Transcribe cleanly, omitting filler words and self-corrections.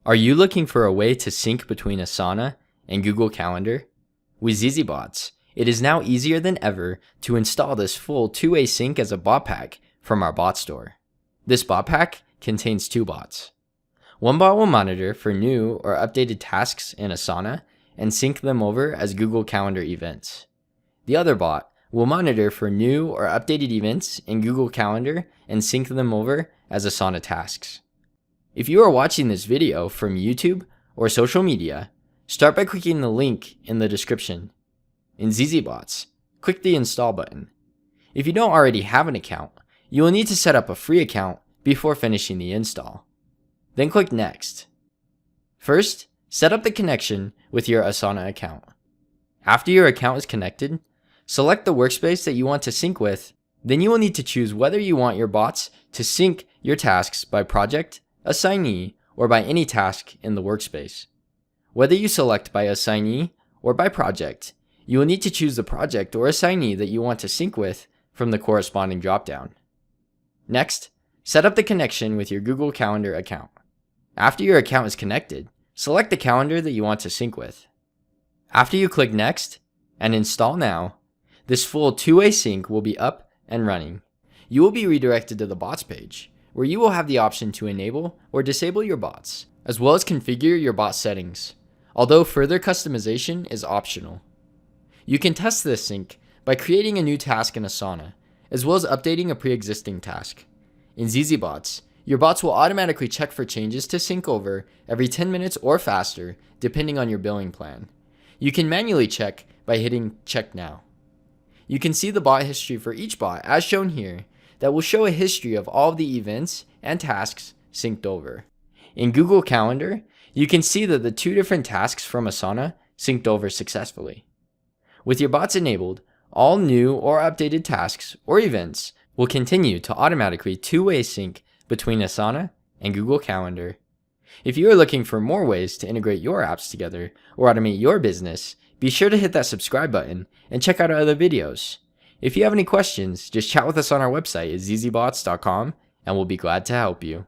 Are you looking for a way to sync between Asana and Google Calendar? With ZZBots, it is now easier than ever to install this full two-way sync as a bot pack from our bot store. This bot pack contains two bots. One bot will monitor for new or updated tasks in Asana and sync them over as Google Calendar events. The other bot will monitor for new or updated events in Google Calendar and sync them over as Asana tasks. If you are watching this video from YouTube or social media, start by clicking the link in the description. In ZZBots, click the install button. If you don't already have an account, you will need to set up a free account before finishing the install. Then click Next. First, set up the connection with your Asana account. After your account is connected, select the workspace that you want to sync with. Then you will need to choose whether you want your bots to sync your tasks by project, assignee, or by any task in the workspace. Whether you select by assignee or by project, you will need to choose the project or assignee that you want to sync with from the corresponding dropdown. Next, set up the connection with your Google Calendar account. After your account is connected, select the calendar that you want to sync with. After you click Next and Install Now, this full two-way sync will be up and running. You will be redirected to the bots page, where you will have the option to enable or disable your bots, as well as configure your bot settings, although further customization is optional. You can test this sync by creating a new task in Asana, as well as updating a pre-existing task. In ZZBots, your bots will automatically check for changes to sync over every 10 minutes or faster, depending on your billing plan. You can manually check by hitting Check Now. You can see the bot history for each bot as shown here that will show a history of all of the events and tasks synced over. In Google Calendar, you can see that the two different tasks from Asana synced over successfully. With your bots enabled, all new or updated tasks or events will continue to automatically two-way sync between Asana and Google Calendar. If you are looking for more ways to integrate your apps together or automate your business, be sure to hit that subscribe button and check out our other videos. If you have any questions, just chat with us on our website at zzbots.com and we'll be glad to help you.